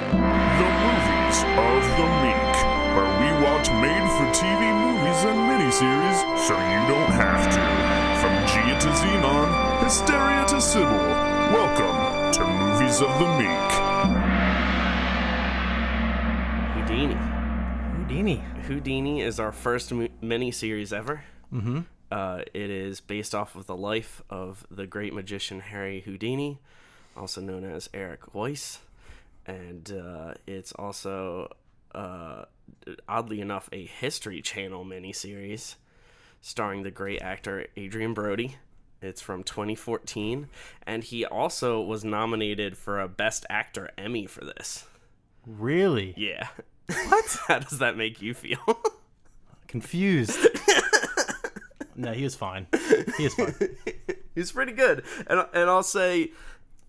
The Movies of the Meek, where we watch made-for-TV movies and miniseries so you don't have to. From Gia to Xenon, Hysteria to Sybil, welcome to Movies of the Meek. Houdini is our first miniseries ever. Mm-hmm. It is based off of the life of the great magician Harry Houdini, also known as Eric Weiss. And it's also, oddly enough, a History Channel miniseries starring the great actor Adrien Brody. It's from 2014, and he also was nominated for a Best Actor Emmy for this. Really? Yeah. What? How does that make you feel? Confused. No, he was fine. He was pretty good. And I'll say,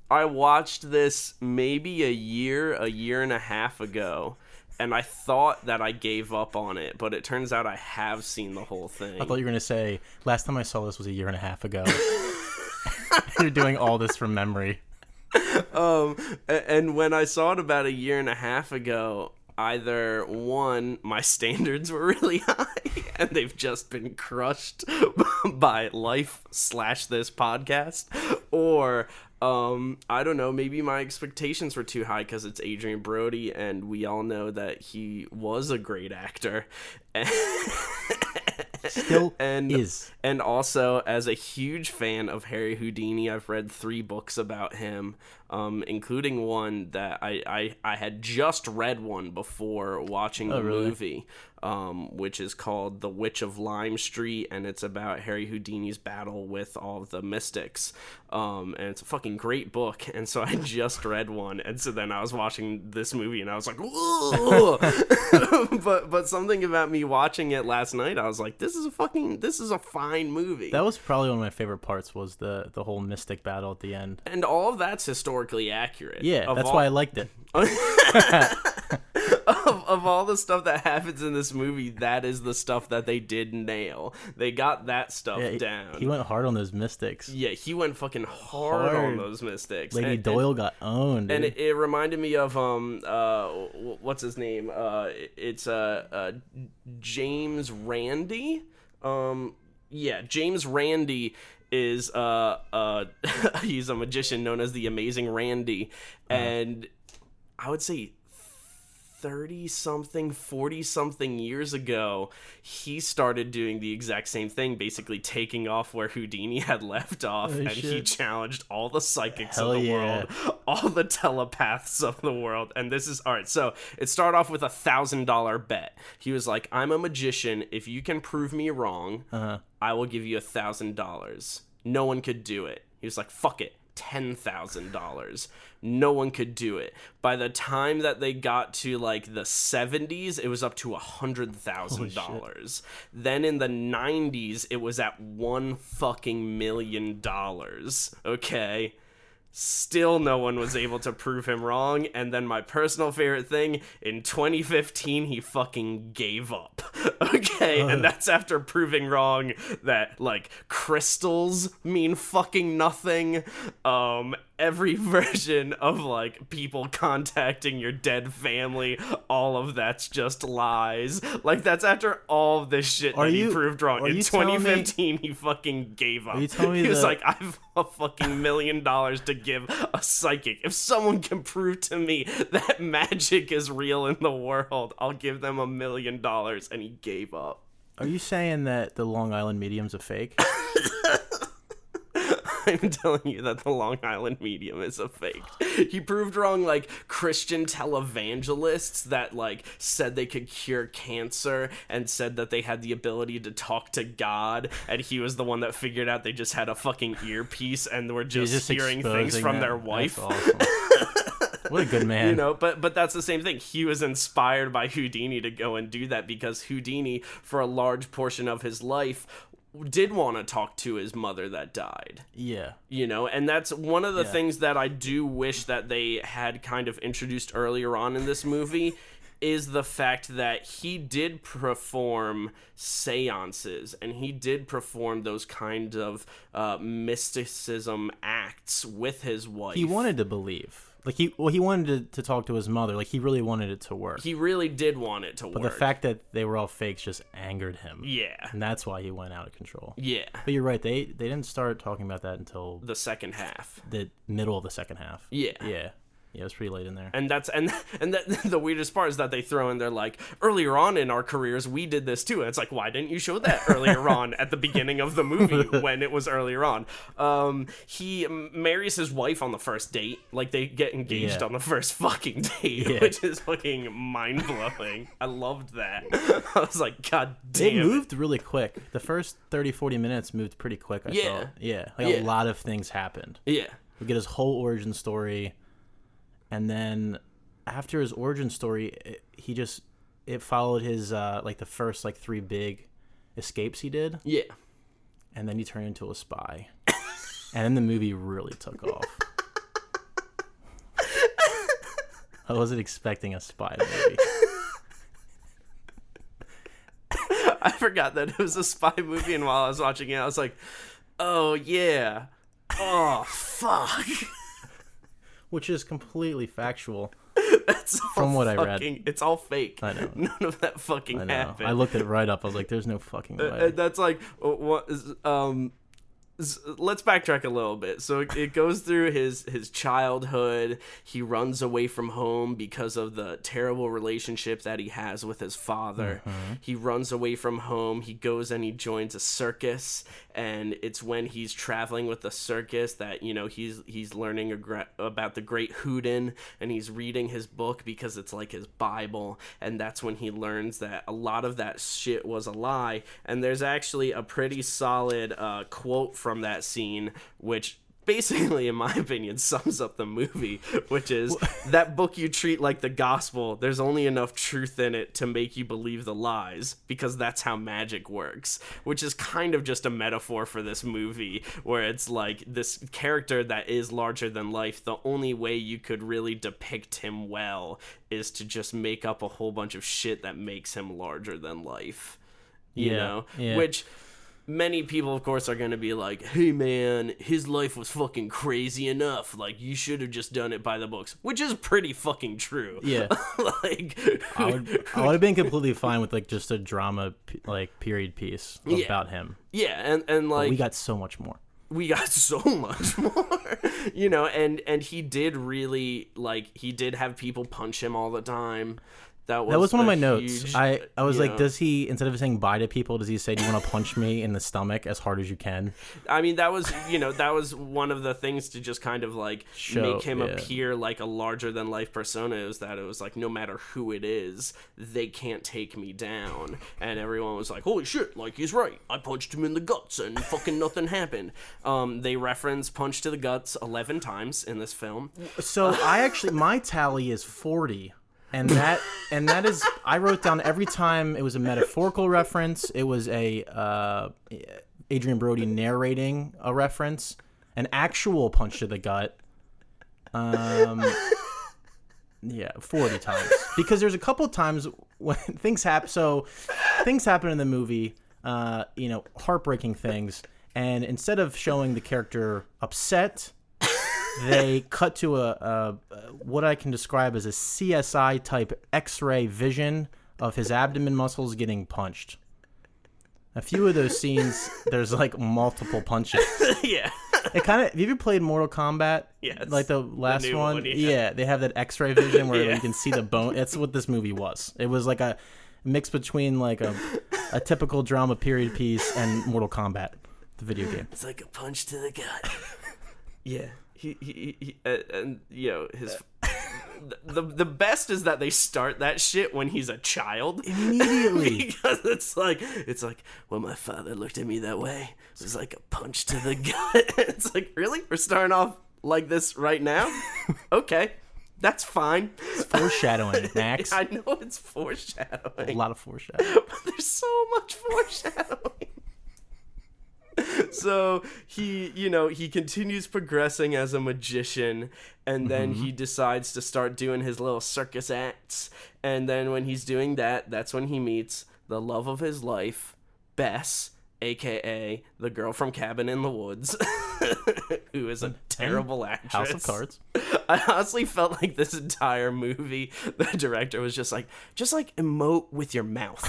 I watched this maybe a year and a half ago, and I thought that I gave up on it, but it turns out I have seen the whole thing. I thought you were going to say, last time I saw this was a year and a half ago. You're doing all this from memory. And when I saw it about a year and a half ago, either one, my standards were really high, and they've just been crushed by life/this podcast, or I don't know, maybe my expectations were too high because it's Adrien Brody, and we all know that he was a great actor. Still is. And also, as a huge fan of Harry Houdini, I've read 3 books about him, including one that I had just read one before watching the movie, which is called The Witch of Lime Street, and it's about Harry Houdini's battle with all of the mystics. And it's a fucking great book, and so I just read one, and so then I was watching this movie, and I was like, whoa! but something about me watching it last night, I was like, this is a fine movie. That was probably one of my favorite parts, was the whole mystic battle at the end. And all of that's historically accurate. Yeah, that's why I liked it. Of all the stuff that happens in this movie, that is the stuff that they did nail. They got that stuff down. He went hard on those mystics. Yeah, he went fucking hard on those mystics. Lady Doyle got owned. And it reminded me of what's his name? It's James Randi. James Randi is he's a magician known as the Amazing Randi, and I would say 30-something, 40-something years ago, he started doing the exact same thing, basically taking off where Houdini had left off, and he challenged all the psychics of the world, all the telepaths of the world, and this is, alright, so it started off with $1,000 bet. He was like, I'm a magician, if you can prove me wrong, I will give you $1,000. No one could do it. He was like, fuck it. $10,000. No one could do it. By the time that they got to like the 70s, it was up to $100,000. Then in the 90s, it was at $1 million. Okay. Still no one was able to prove him wrong, and then my personal favorite thing, in 2015 he fucking gave up. Okay, and that's after proving wrong that, like, crystals mean fucking nothing, every version of, like, people contacting your dead family, all of that's just lies. Like, that's after all of this shit he proved wrong. In 2015 he fucking gave up. He was like, I've a fucking $1 million to give a psychic. If someone can prove to me that magic is real in the world, I'll give them $1 million, and he gave up. Are you saying that the Long Island medium's a fake? I'm telling you that the Long Island medium is a fake. He proved wrong, like, Christian televangelists that, like, said they could cure cancer and said that they had the ability to talk to God, and he was the one that figured out they just had a fucking earpiece and were just hearing things from their wife. That's awesome. What a good man. You know, but that's the same thing. He was inspired by Houdini to go and do that because Houdini, for a large portion of his life, did want to talk to his mother that died. Yeah. You know, and that's one of the things that I do wish that they had kind of introduced earlier on in this movie is the fact that he did perform seances and he did perform those kind of mysticism acts with his wife. He wanted to believe. Like he wanted to talk to his mother. Like he really wanted it to work. He really did want it to work. But the fact that they were all fakes just angered him. Yeah. And that's why he went out of control. Yeah. But you're right. They didn't start talking about that until the second half. The middle of the second half. Yeah. Yeah. Yeah, it was pretty late in there. And the weirdest part is that they throw in there like, earlier on in our careers we did this too. And it's like, why didn't you show that earlier on at the beginning of the movie when it was earlier on? He marries his wife on the first date. Like they get engaged on the first fucking date, which is fucking mind blowing. I loved that. I was like, God damn. It moved really quick. The first 30-40 minutes moved pretty quick, I thought. Yeah. Like a lot of things happened. Yeah. We get his whole origin story. And then after his origin story, it followed his like the first like 3 big escapes he did. Yeah. And then he turned into a spy. And then the movie really took off. I wasn't expecting a spy movie. I forgot that it was a spy movie, and while I was watching it, I was like, oh yeah. Oh fuck. Which is completely factual. That's from what I read. It's all fake. I know. None of that fucking happened. I looked it right up. I was like, "There's no fucking way." That's like what is let's backtrack a little bit. So it goes through his childhood. He runs away from home because of the terrible relationship that he has with his father. Mm-hmm. He runs away from home. He goes and he joins a circus, and it's when he's traveling with the circus that, you know, he's learning about the great Houdini, and he's reading his book because it's like his Bible, and that's when he learns that a lot of that shit was a lie. And there's actually a pretty solid quote from that scene, which basically, in my opinion, sums up the movie, which is, that book you treat like the gospel, there's only enough truth in it to make you believe the lies, because that's how magic works, which is kind of just a metaphor for this movie, where it's like this character that is larger than life, the only way you could really depict him well is to just make up a whole bunch of shit that makes him larger than life, you know? Yeah. Which many people, of course, are going to be like, hey, man, his life was fucking crazy enough. Like, you should have just done it by the books, which is pretty fucking true. Yeah. Like, I would have been completely fine with, like, just a drama, like, period piece about him. Yeah, and like... But we got so much more. We got so much more, you know, and he did really, like, he did have people punch him all the time. That was one of my notes. I was like, does he, instead of saying bye to people, does he say, do you want to punch me in the stomach as hard as you can? I mean, that was, you know, that was one of the things to just kind of like make him appear like a larger than life persona, is that it was like, no matter who it is, they can't take me down. And everyone was like, holy shit, like, he's right. I punched him in the guts and fucking nothing happened. They reference punch to the guts 11 times in this film. So my tally is 40. And that is, I wrote down every time it was a metaphorical reference, it was a Adrian Brody narrating a reference, an actual punch to the gut. 40 times. Because there's a couple of times when things happen. So things happen in the movie, you know, heartbreaking things, and instead of showing the character upset, they cut to a what I can describe as a CSI type X-ray vision of his abdomen muscles getting punched. A few of those scenes, there's like multiple punches. Yeah. It kind of. Have you ever played Mortal Kombat? Yeah. Like the last one. Yeah. They have that X-ray vision where you can see the bone. That's what this movie was. It was like a mix between like a typical drama period piece and Mortal Kombat, the video game. It's like a punch to the gut. Yeah. He and you know, his the best is that they start that shit when he's a child immediately, because it's like, well, my father looked at me that way, it was like a punch to the gut. It's like, really, we're starting off like this right now? Okay, that's fine. It's foreshadowing, Max. I know it's foreshadowing, a lot of foreshadowing, but there's so much foreshadowing. So he continues progressing as a magician, and then he decides to start doing his little circus acts. And then when he's doing that, that's when he meets the love of his life, Bess, aka the girl from Cabin in the Woods. who is a terrible actress. House of Cards. I honestly felt like this entire movie, the director was just like emote with your mouth.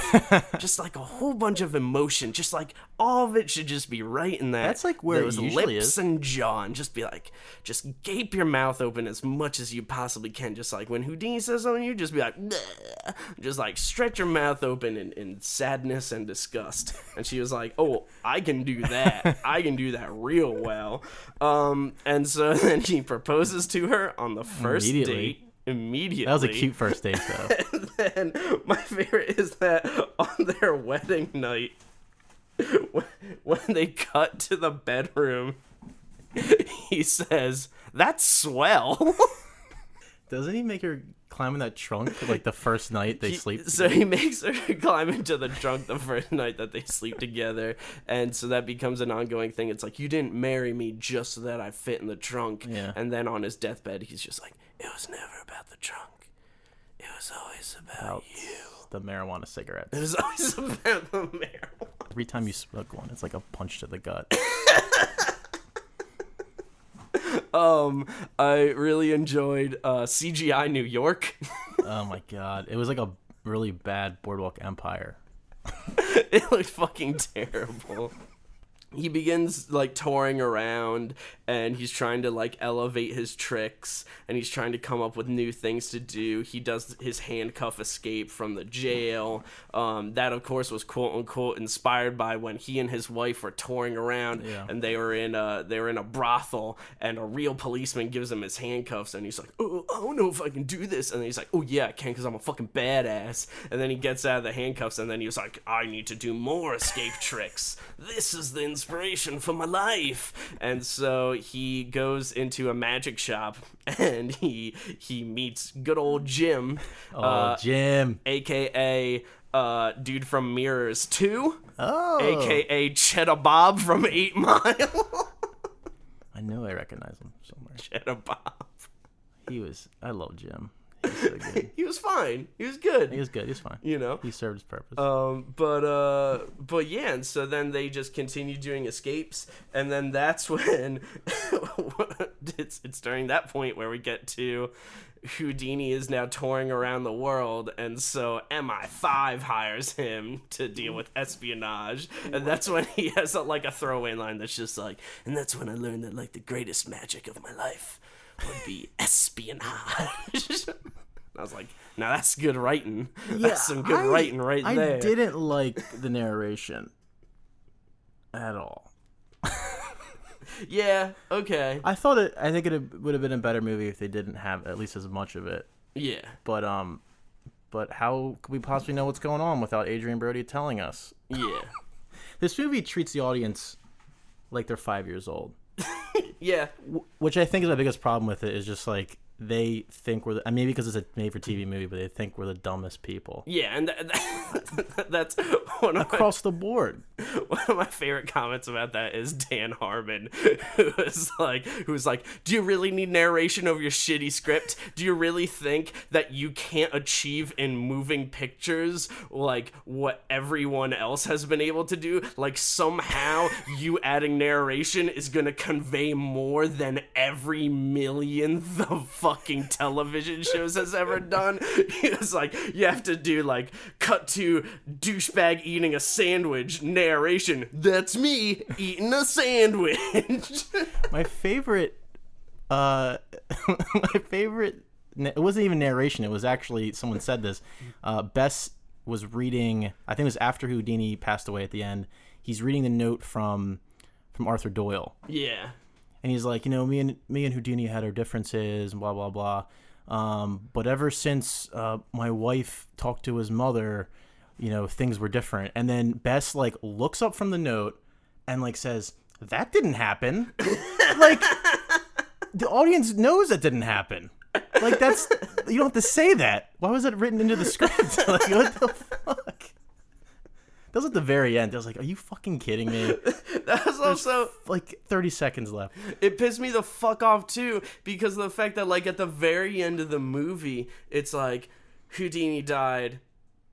Just like a whole bunch of emotion. Just like all of it should just be right in that. That's like where those it usually lips is. and jaw, and just be like, just gape your mouth open as much as you possibly can. Just like when Houdini says something, you just be like, bleh. Just like stretch your mouth open in sadness and disgust. And she was like, oh, I can do that. I can do that real well. And so then he proposes to her on the first date. Immediately. That was a cute first date, though. And then my favorite is that on their wedding night, when they cut to the bedroom, he says, "That's swell." Doesn't he make her climb in that trunk like the first night they sleep together? So he makes her climb into the trunk the first night that they sleep together, and so that becomes an ongoing thing. It's like, you didn't marry me just so that I fit in the trunk. Yeah. And then on his deathbed, he's just like, it was never about the trunk. It was always about you. The marijuana cigarettes. It was always about the marijuana. Every time you smoke one, it's like a punch to the gut. I really enjoyed CGI New York. Oh my god. It was like a really bad Boardwalk Empire. It looked fucking terrible. He begins like touring around, and he's trying to like elevate his tricks, and he's trying to come up with new things to do. He does his handcuff escape from the jail. That of course was quote unquote inspired by when he and his wife were touring around, and they were in a brothel, and a real policeman gives him his handcuffs, and he's like, oh, I don't know if I can do this, and then he's like, oh yeah, I can, because I'm a fucking badass. And then he gets out of the handcuffs, and then he was like, I need to do more escape tricks. This is the inspiration for my life. And so he goes into a magic shop, and he meets good old Jim. Jim, aka dude from Mirrors 2. aka Cheddar Bob from 8 Mile. I know I recognize him somewhere. Cheddar Bob. I love Jim. He's so good. He was fine. He was good. He was good. He was fine. You know, he served his purpose. But yeah, and so then they just continue doing escapes, and then that's when it's during that point where we get to Houdini is now touring around the world, and so MI5 hires him to deal with espionage, and that's when he has a throwaway line that's just like, and that's when I learned that like the greatest magic of my life would be espionage. I was like, now that's good writing. That's some good writing right there. I didn't like the narration at all. Yeah, okay. I think it would have been a better movie if they didn't have at least as much of it. Yeah. But how could we possibly know what's going on without Adrian Brody telling us? Yeah. This movie treats the audience like they're 5 years old. Yeah. Which I think is my biggest problem with it, is just like they think maybe because it's a made-for-TV movie, but they think we're the dumbest people. Yeah, and that's one of across the board. One of my favorite comments about that is Dan Harmon, who was like, do you really need narration over your shitty script? Do you really think that you can't achieve in moving pictures like what everyone else has been able to do? Like somehow you adding narration is gonna convey more than every millionth of fucking television shows has ever done. He was like, you have to do like cut to douchebag eating a sandwich, narration, that's me eating a sandwich. My favorite it wasn't even narration, it was actually, someone said this, Bess was reading, I think it was after Houdini passed away at the end, he's reading the note from Arthur Doyle. Yeah. And he's like, me and Houdini had our differences and blah, blah, blah. But ever since my wife talked to his mother, things were different. And then Bess, looks up from the note and, says, that didn't happen. The audience knows that didn't happen. That's... You don't have to say that. Why was it written into the script? What the fuck? That was at the very end. I was like, are you fucking kidding me? That was also... 30 seconds left. It pissed me the fuck off, too, because of the fact that, at the very end of the movie, it's like, Houdini died,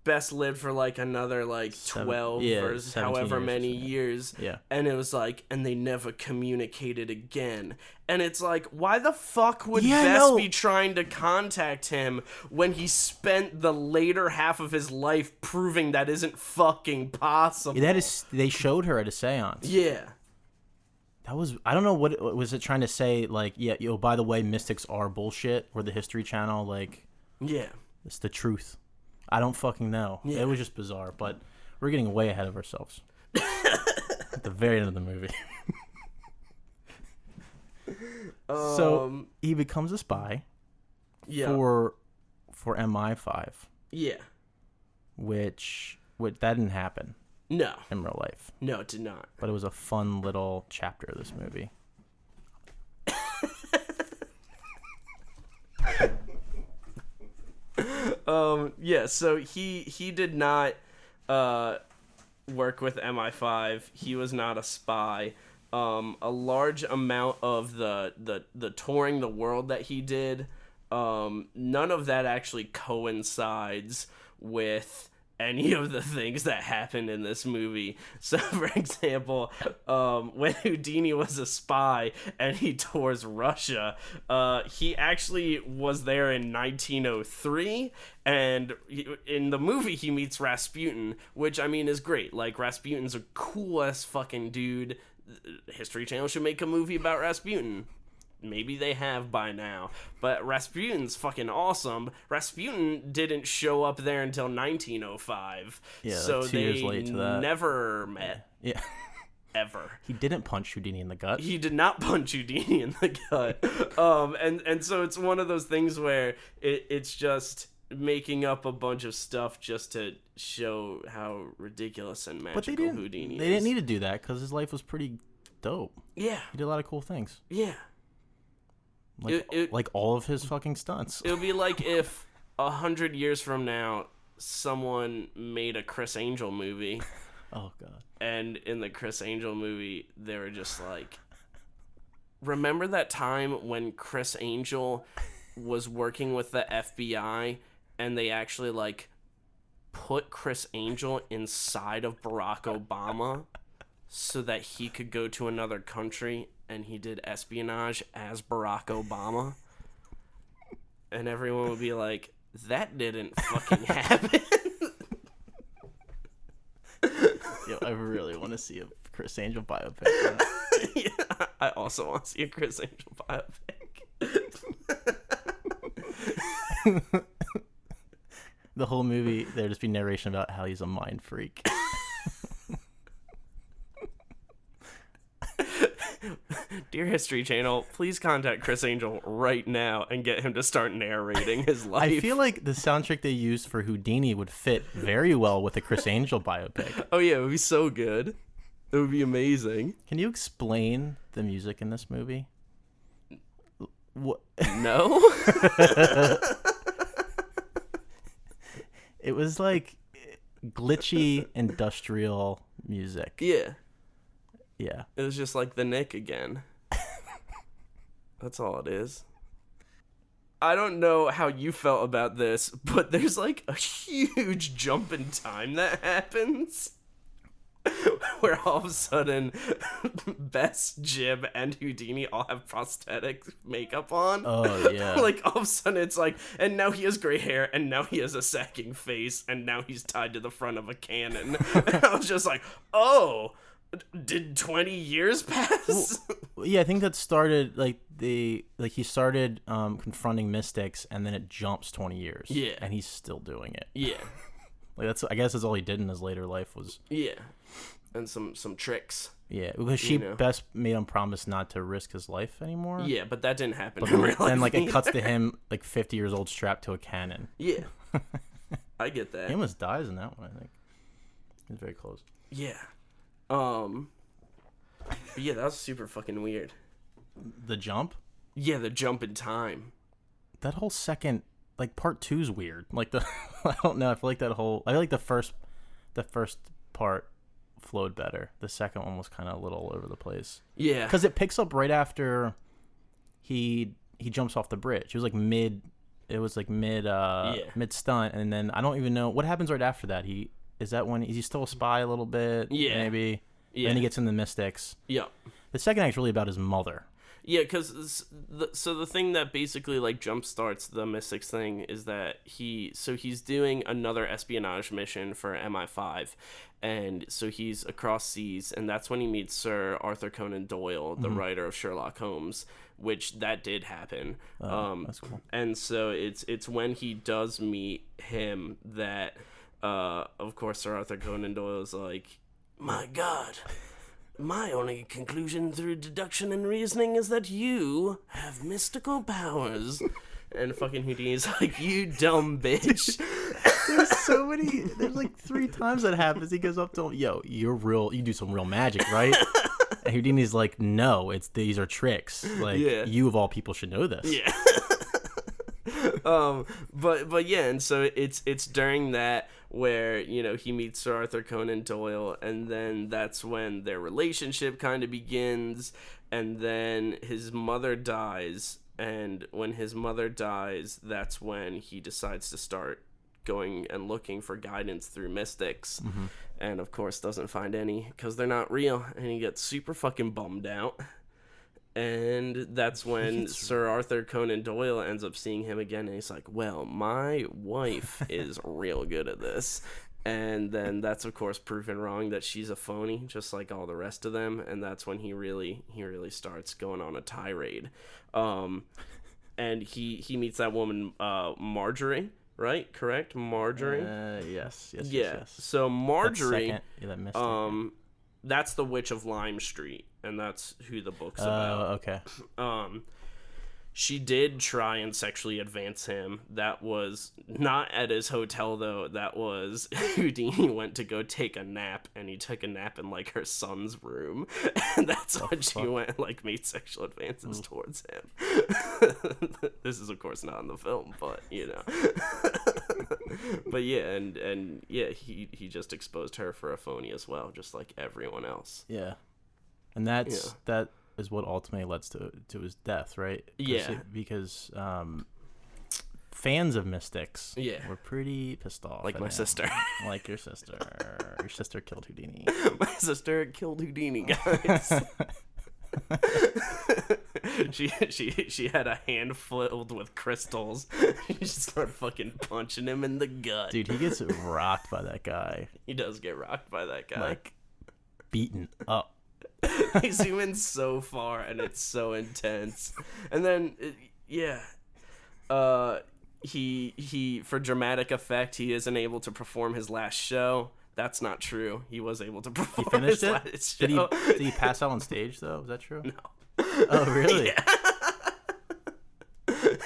best lived for like another like 12 or however many years. Yeah. And it was like, and they never communicated again. And it's like, why the fuck would Bess be trying to contact him when he spent the later half of his life proving that isn't fucking possible? They showed her at a seance. Yeah. That was, I don't know, what was it trying to say? Like, yeah, by the way, mystics are bullshit, or the History Channel, like, yeah, it's the truth. I don't fucking know. Yeah. It was just bizarre, but we're getting way ahead of ourselves. At the very end of the movie. So he becomes a spy for MI5. Yeah. Which that didn't happen. No. In real life. No, it did not. But it was a fun little chapter of this movie. Yeah, so he did not work with MI5. He was not a spy. A large amount of the touring the world that he did, none of that actually coincides with any of the things that happened in this movie. So, for example, when Houdini was a spy and he tours Russia, he actually was there in 1903, and in the movie he meets Rasputin, which, I mean, is great. Like, Rasputin's a cool-ass fucking dude. History Channel should make a movie about Rasputin. Maybe they have by now. But Rasputin's fucking awesome. Rasputin didn't show up there until 1905. Yeah, so like 2 years late to that. Never met. Yeah. Ever. He didn't punch Houdini in the gut. He did not punch Houdini in the gut. And so it's one of those things where it's just making up a bunch of stuff just to show how ridiculous and magical Houdini is. They didn't need to do that because his life was pretty dope. Yeah. He did a lot of cool things. Yeah. Like all of his fucking stunts. It would be like if 100 years from now, someone made a Chris Angel movie. Oh, God. And in the Chris Angel movie, they were just like, remember that time when Chris Angel was working with the FBI and they actually, like, put Chris Angel inside of Barack Obama so that he could go to another country and he did espionage as Barack Obama? And everyone would be like, that didn't fucking happen. Yo, I really want to see a Chris Angel biopic. Yeah, I also want to see a Chris Angel biopic. The whole movie, there'd just be narration about how he's a mind freak. Dear History Channel, please contact Chris Angel right now and get him to start narrating his life. I feel like the soundtrack they used for Houdini would fit very well with a Chris Angel biopic. Oh yeah, it would be so good. It would be amazing. Can you explain the music in this movie? What? No? It was like glitchy industrial music. Yeah. Yeah. It was just like the Nick again. That's all it is. I don't know how you felt about this, but there's like a huge jump in time that happens. Where all of a sudden, Bess, Jib, and Houdini all have prosthetic makeup on. Oh, yeah. Like, all of a sudden, it's like, and now he has gray hair, and now he has a sacking face, and now he's tied to the front of a cannon. And I was just like, oh, did 20 years pass? Well, yeah, I think that started, he started confronting mystics, and then it jumps 20 years. Yeah. And he's still doing it. Yeah. Like, I guess that's all he did in his later life was... Yeah. And some tricks. Yeah, because she best made him promise not to risk his life anymore. Yeah, but that didn't happen in real life. And, like, it cuts to him, like, 50 years old, strapped to a cannon. Yeah. I get that. He almost dies in that one, I think. He's very close. Yeah. But yeah, that was super fucking weird. The jump? Yeah, the jump in time. That whole second... Like, part 2's weird. Like, I don't know. I feel like I feel like the first part flowed better. The second one was kind of a little all over the place. Yeah. Because it picks up right after he jumps off the bridge. It was like mid It was like mid stunt, and then I don't even know what happens right after that. Is he still a spy a little bit? Yeah, maybe. Yeah. Then he gets in the Mystics. Yeah. The second act's really about his mother. Yeah, because the thing that basically like jumpstarts the Mystics thing is that he's doing another espionage mission for MI5, and so he's across seas, and that's when he meets Sir Arthur Conan Doyle, the writer of Sherlock Holmes, which that did happen. That's cool. And so it's when he does meet him that, of course, Sir Arthur Conan Doyle is like, my God. My only conclusion through deduction and reasoning is that you have mystical powers. And fucking Houdini's like, you dumb bitch. There's like 3 times that happens. He goes up to him, yo, you do some real magic, right? And Houdini's like, no, these are tricks. Like, you of all people should know this. Yeah. But yeah, and so it's during that where, you know, he meets Sir Arthur Conan Doyle, and then that's when their relationship kind of begins, and then his mother dies, and when his mother dies, that's when he decides to start going and looking for guidance through mystics, and of course doesn't find any because they're not real, and he gets super fucking bummed out. And that's when Sir Arthur Conan Doyle ends up seeing him again, and he's like, well, my wife is real good at this. And then that's, of course, proven wrong, that she's a phony, just like all the rest of them. And that's when he really starts going on a tirade. And he meets that woman, Marjorie, right? Correct? Marjorie? Yes. So Marjorie, that mystic. That's the Witch of Lime Street, and that's who the book's about. Okay. She did try and sexually advance him. That was not at his hotel, though. That was Houdini went to go take a nap, and he took a nap in, like, her son's room. And that's when she went and, like, made sexual advances towards him. This is, of course, not in the film, but, you know. But, yeah, and yeah, he just exposed her for a phony as well, just like everyone else. Yeah. And that is what ultimately leads to his death, right? Yeah. Because fans of Mystics were pretty pissed off. Like my sister. Like your sister. Your sister killed Houdini. My sister killed Houdini, guys. she had a hand filled with crystals. She just started fucking punching him in the gut. Dude, he gets rocked by that guy. He does get rocked by that guy. Like, beaten up. They zoom in so far, and it's so intense. And then, he for dramatic effect, he isn't able to perform his last show. That's not true. He was able to perform. He finished his it. Last show. Did he pass out on stage though? Is that true? No. Oh really?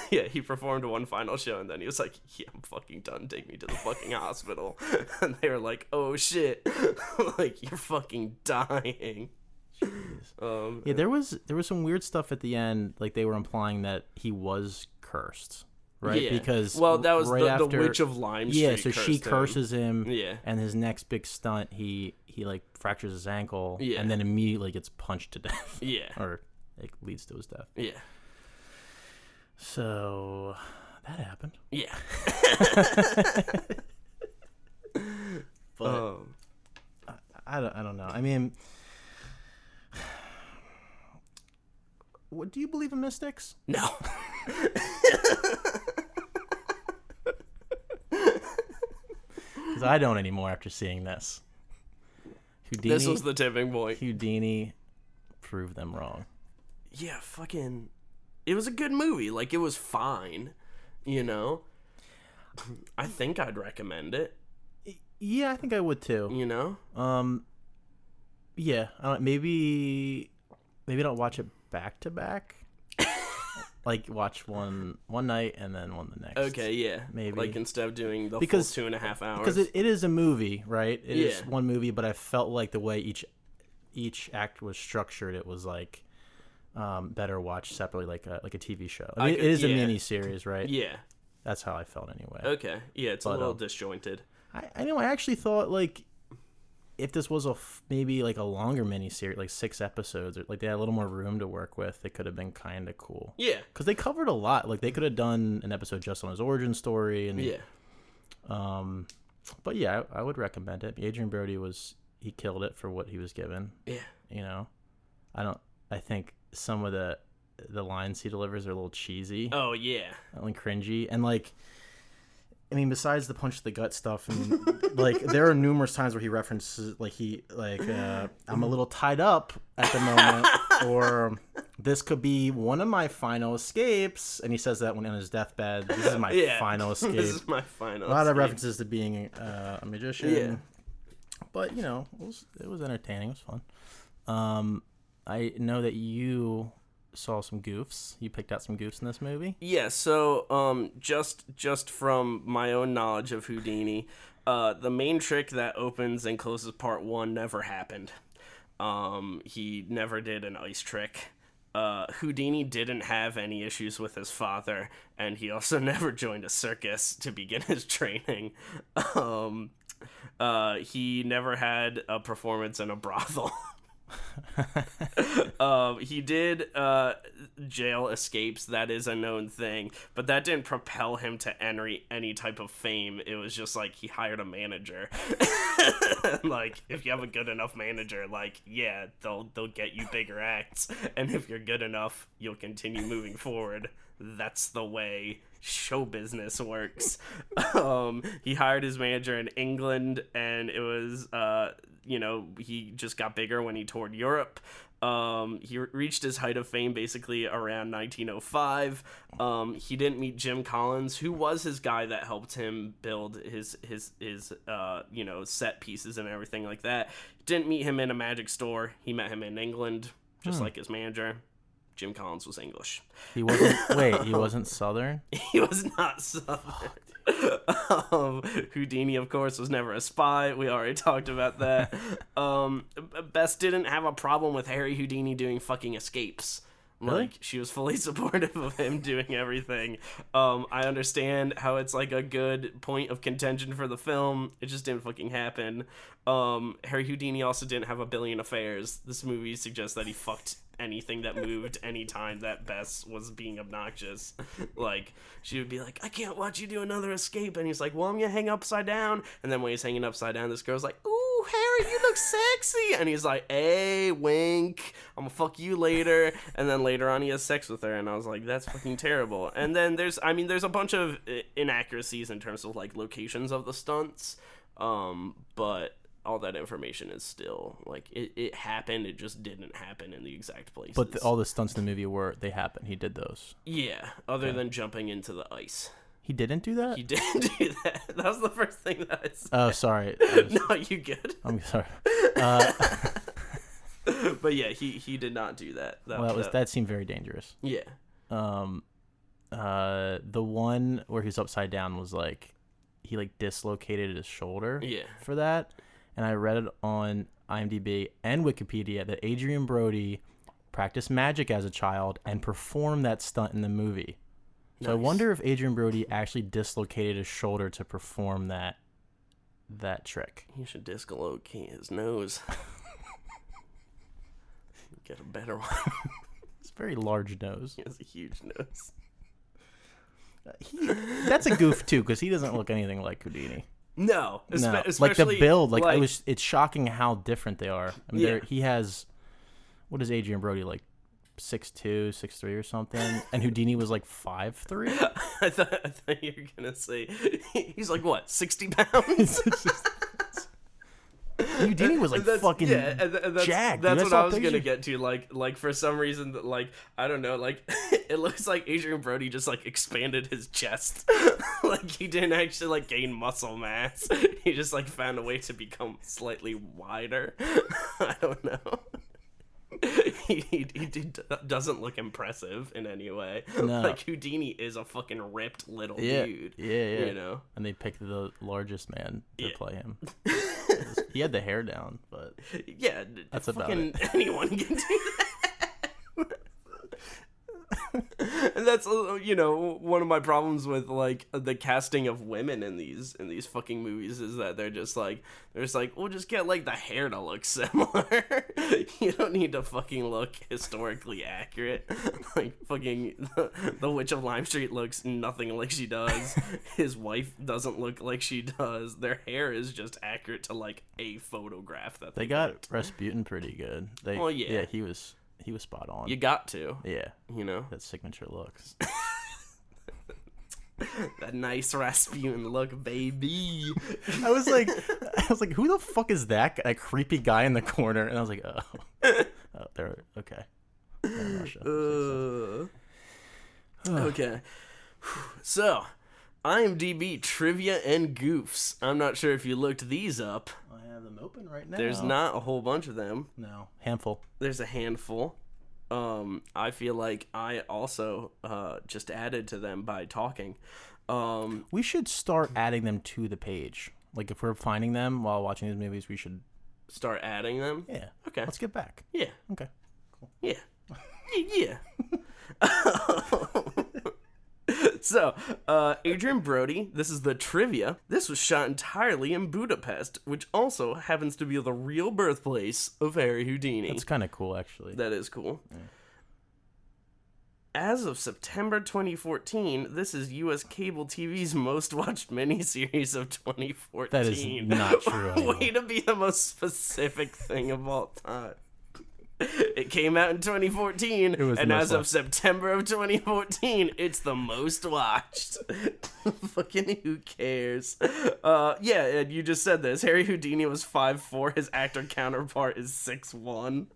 Yeah, he performed one final show, and then he was like, yeah, I'm fucking done. Take me to the fucking hospital. And they were like, oh shit, like, you're fucking dying. Yeah, there was some weird stuff at the end, like they were implying that he was cursed, right? Yeah. Because that was right the after, Witch of Lime Street. Yeah, so she curses him. Yeah. And his next big stunt, he like fractures his ankle. Yeah. And then immediately gets punched to death. Yeah. Or it leads to his death. Yeah. So that happened. Yeah. But I don't know. I mean, what do you believe in mystics? No. Because I don't anymore after seeing this. Houdini, this was the tipping point. Houdini proved them wrong. Yeah, fucking... It was a good movie. Like, it was fine, you know? I think I'd recommend it. Yeah, I think I would too. You know? Yeah. Maybe don't watch it back to back. Like, watch one night and then one the next. Okay, yeah. Maybe. Like, instead of doing the full 2.5 hours. Because it is a movie, right? It is one movie, but I felt like the way each act was structured, it was like better watched separately, like a TV show. I mean, it is a miniseries, right? Yeah. That's how I felt anyway. Okay. Yeah, it's a little disjointed. I know. I actually thought, like, if this was maybe like a longer miniseries, like 6 episodes, or like they had a little more room to work with, it could have been kind of cool. Yeah, because they covered a lot. Like they could have done an episode just on his origin story, and but yeah, I would recommend it. Adrian Brody he killed it for what he was given. Yeah, I think some of the lines he delivers are a little cheesy. Oh yeah, and cringy, and like. I mean, besides the punch to the gut stuff, and like there are numerous times where he references I'm a little tied up at the moment, or this could be one of my final escapes, and he says that when on his deathbed. This is my final escape. This is my final. A lot of references to being a magician. Yeah, but it was entertaining. It was fun. I know that you saw some goofs. You picked out some goofs in this movie? Yeah, so just from my own knowledge of Houdini, the main trick that opens and closes part 1 never happened. He never did an ice trick. Houdini didn't have any issues with his father, and he also never joined a circus to begin his training. He never had a performance in a brothel. He did jail escapes. That is a known thing, but that didn't propel him to any type of fame. It was just like he hired a manager. Like if you have a good enough manager, like they'll get you bigger acts, and if you're good enough, you'll continue moving forward. That's the way show business works. He hired his manager in England, and it was he just got bigger when he toured Europe. He reached his height of fame basically around 1905. He didn't meet Jim Collins, who was his guy that helped him build his set pieces and everything like that. Didn't meet him in a magic store. He met him in England, just like his manager. Jim Collins was English. He wasn't. Wait, he wasn't Southern? He was not Southern. Houdini, of course, was never a spy. We already talked about that. Bess didn't have a problem with Harry Houdini doing fucking escapes. Really? Like, she was fully supportive of him doing everything. I understand how it's like a good point of contention for the film. It just didn't fucking happen. Harry Houdini also didn't have a billion affairs. This movie suggests that he fucked anything that moved anytime that Bess was being obnoxious. Like, she would be like, I can't watch you do another escape. And he's like, well, I'm gonna hang upside down. And then when he's hanging upside down, this girl's like, ooh, Harry, you look sexy. And he's like, hey, wink, I'm gonna fuck you later. And then later on he has sex with her, and I was like, that's fucking terrible. And then there's a bunch of inaccuracies in terms of like locations of the stunts, but all that information is still like it happened. It just didn't happen in the exact places. But all the stunts in the movie they happened. He did those. Yeah, other than jumping into the ice. He didn't do that? He didn't do that. That was the first thing that I said. Oh, sorry. No, you good. I'm sorry. But yeah, he did not do that. That seemed very dangerous. Yeah. The one where he's upside down was like he like dislocated his shoulder. Yeah. For that. And I read it on IMDb and Wikipedia that Adrian Brody practiced magic as a child and performed that stunt in the movie. So nice. I wonder if Adrian Brody actually dislocated his shoulder to perform that trick. He should dislocate his nose. Get a better one. It's a very large nose. He has a huge nose. That's a goof too, because he doesn't look anything like Houdini. No, especially like the build, it's shocking how different they are. I mean, he has, what is Adrian Brody, like 6'2", 6'3" or something, and Houdini was like 5'3". I thought you were gonna say he's like what, 60 pounds. Houdini was like fucking jacked. That's what I was gonna get to. Like for some reason, like I don't know, like it looks like Adrian Brody just like expanded his chest. Like he didn't actually like gain muscle mass. He just like found a way to become slightly wider. I don't know. He doesn't look impressive in any way. No. Like Houdini is a fucking ripped little dude. Yeah. You know? And they picked the largest man to play him. He had the hair down, but yeah, that's about it. Anyone can do that. And that's, one of my problems with like the casting of women in these fucking movies is that they're just like we'll just get like the hair to look similar. You don't need to fucking look historically accurate. Like fucking the Witch of Lime Street looks nothing like she does. His wife doesn't look like she does. Their hair is just accurate to like a photograph that they got Rasputin pretty good. Yeah, he was spot on. You got to. Yeah. You know? That signature looks. That nice Rasputin look, baby. I was like, who the fuck is that creepy guy in the corner? And I was like, oh, they're okay. They're in Russia. Okay. So, IMDb trivia and goofs. I'm not sure if you looked these up. I have them open right now. There's not a whole bunch of them. No, handful. There's a handful. I feel like I also just added to them by talking. We should start adding them to the page. Like if we're finding them while watching these movies, we should start adding them. Yeah. Okay. Let's get back. Yeah. Okay. Cool. Yeah. Yeah. So, Adrian Brody, this is the trivia. This was shot entirely in Budapest, which also happens to be the real birthplace of Harry Houdini. That's kind of cool, actually. That is cool. Yeah. As of September 2014, this is U.S. cable TV's most watched miniseries of 2014. That is not true. Way to be the most specific thing of all time. It came out in 2014, and as of September of 2014, it's the most watched. Fucking who cares? Yeah, and you just said this. Harry Houdini was 5'4". His actor counterpart is 6'1".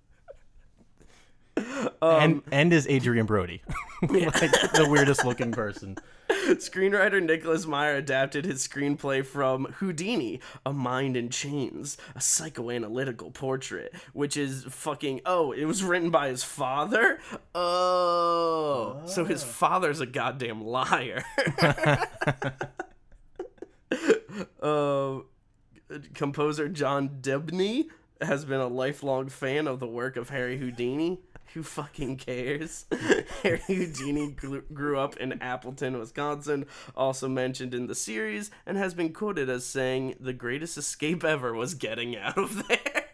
And is Adrian Brody. Like the weirdest looking person. Screenwriter Nicholas Meyer adapted his screenplay from Houdini, A Mind in Chains, a psychoanalytical portrait, which is fucking, it was written by his father? So his father's a goddamn liar. Composer John Debney has been a lifelong fan of the work of Harry Houdini. Who fucking cares? Harry Houdini grew up in Appleton, Wisconsin, also mentioned in the series, and has been quoted as saying, "The greatest escape ever was getting out of there."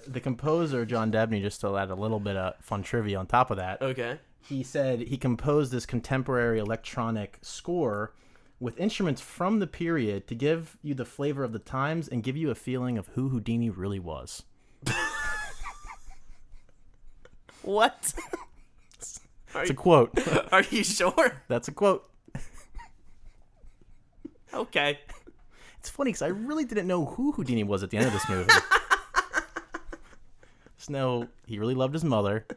The composer, John Debney, just to add a little bit of fun trivia on top of that. Okay. He said he composed this contemporary electronic score with instruments from the period to give you the flavor of the times and give you a feeling of who Houdini really was. What? It's a quote. Are you sure? That's a quote. Okay. It's funny because I really didn't know who Houdini was at the end of this movie. Just know he really loved his mother,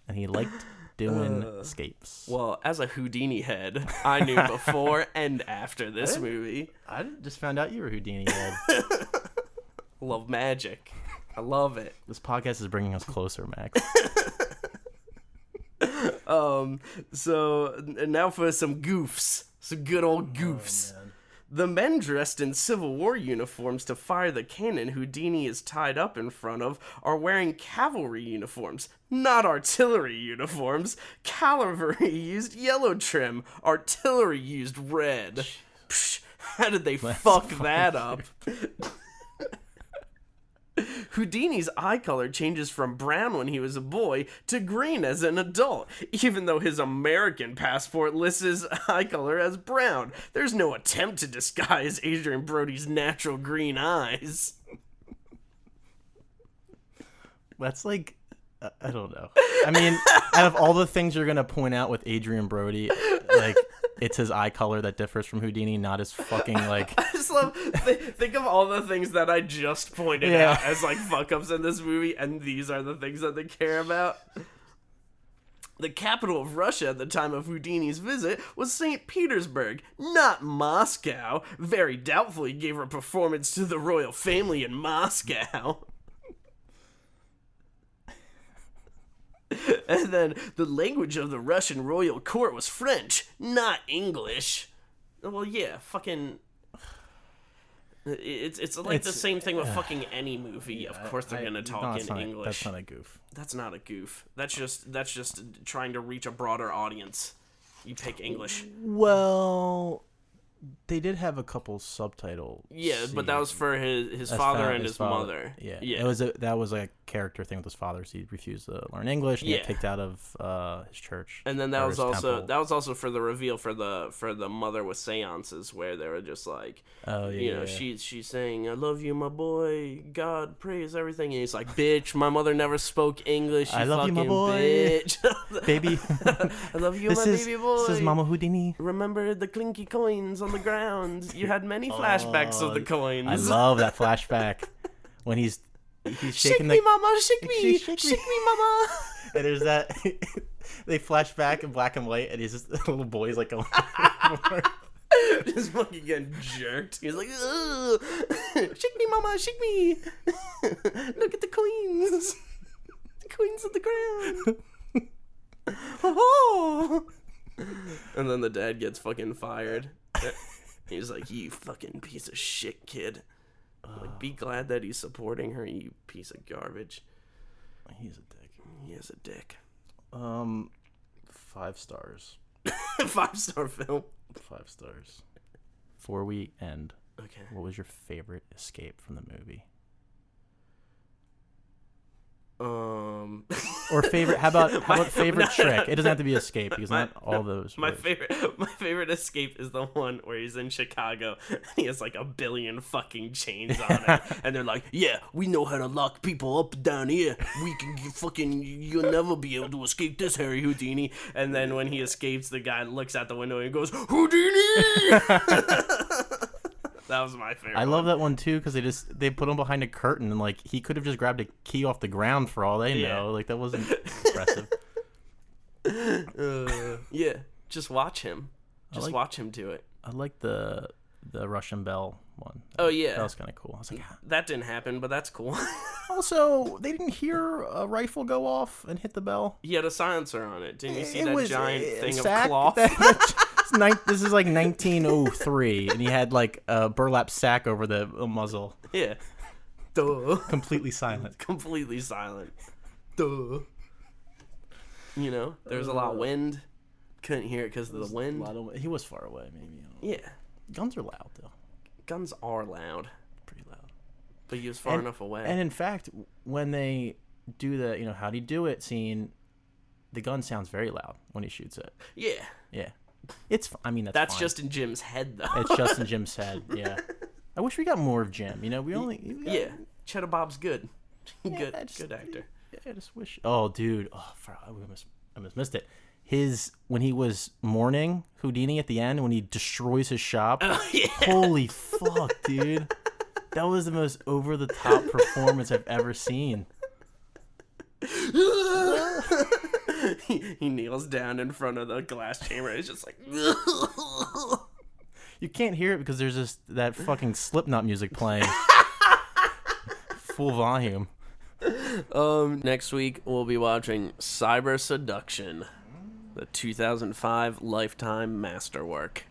and he liked doing escapes. Well, as a Houdini head, I knew before and after this movie. I just found out you were a Houdini head. Love magic. I love it. This podcast is bringing us closer, Max. So now for some goofs. Some good old goofs. Oh, the men dressed in Civil War uniforms to fire the cannon Houdini is tied up in front of are wearing cavalry uniforms, not artillery uniforms. Cavalry used yellow trim. Artillery used red. Psh, how did they fuck that up? Houdini's eye color changes from brown when he was a boy to green as an adult, even though his American passport lists his eye color as brown. There's no attempt to disguise Adrian Brody's natural green eyes. That's like, I don't know. I mean, out of all the things you're going to point out with Adrian Brody, like, it's his eye color that differs from Houdini, not his fucking, like... I just love... Think of all the things that I just pointed out as, like, fuck-ups in this movie, and these are the things that they care about. The capital of Russia at the time of Houdini's visit was St. Petersburg, not Moscow. Very doubtful he gave a performance to the royal family in Moscow. And then the language of the Russian royal court was French, not English. Well, yeah, fucking... It's like the same thing with fucking any movie. Of course they're gonna talk in English. That's not a goof. That's not a goof. That's just trying to reach a broader audience. You pick English. Well, they did have a couple subtitle. Yeah, but that was for his father and his mother. Yeah, yeah. That was a character thing with his father. So he refused to learn English. And he got kicked out of his church. And then that was also for the reveal for the mother with seances where they were just like, she's saying, "I love you, my boy. God praise everything." And he's like, "Bitch, my mother never spoke English. I love you, my boy. Bitch, baby. I love you, baby boy. This is Mama Houdini. Remember the clinky coins on the ground. You had many flashbacks of the coins." I love that flashback when he's shaking shake me, mama, shake me, shake me, mama. And there's that they flash back in black and white, and he's just the little boy's like going just fucking getting jerked. He's like, ugh. Shake me, mama, shake me. Look at the queens. The queens of the ground. Oh. And then the dad gets fucking fired. He's like, "You fucking piece of shit, kid." Like, be glad that he's supporting her, you piece of garbage. He's a dick. He is a dick. 5 stars. 5-star film. 5 stars. Before we end, okay, what was your favorite escape from the movie? Or favorite? How about favorite trick? It doesn't have to be escape because not all those. My favorite escape is the one where he's in Chicago and he has like 1 billion fucking chains on him, and they're like, "Yeah, we know how to lock people up down here. We can you'll never be able to escape this, Harry Houdini." And then when he escapes, the guy looks out the window and goes, "Houdini!" That was my favorite. I love that one too because they put him behind a curtain and like he could have just grabbed a key off the ground for all they know. Like that wasn't impressive. Yeah, just watch him. Watch him do it. I like the Russian bell one. Oh yeah, that was kind of cool. I was like, that didn't happen, but that's cool. Also, they didn't hear a rifle go off and hit the bell. He had a silencer on it. Didn't you see that giant thing of cloth? This is like 1903, and he had like a burlap sack over the muzzle. Yeah. Duh. Completely silent. Completely silent. Duh. You know, there was a lot of wind. Couldn't hear it because of the wind. He was far away, maybe. Yeah. Guns are loud, though. Guns are loud. Pretty loud. But he was far enough away. And in fact, when they do the, how'd he do it scene, the gun sounds very loud when he shoots it. Yeah. Yeah. That's fine. Just in Jim's head, though. It's just in Jim's head, yeah. I wish we got more of Jim. Cheddar Bob's good. Good actor. I just wish. Oh, dude. Oh, I almost missed it. When he was mourning Houdini at the end, when he destroys his shop. Oh, yeah. Holy fuck, dude. That was the most over-the-top performance I've ever seen. He kneels down in front of the glass chamber. It's just like you can't hear it because there's that fucking Slipknot music playing full volume. Next week we'll be watching Cyber Seduction, the 2005 Lifetime masterwork.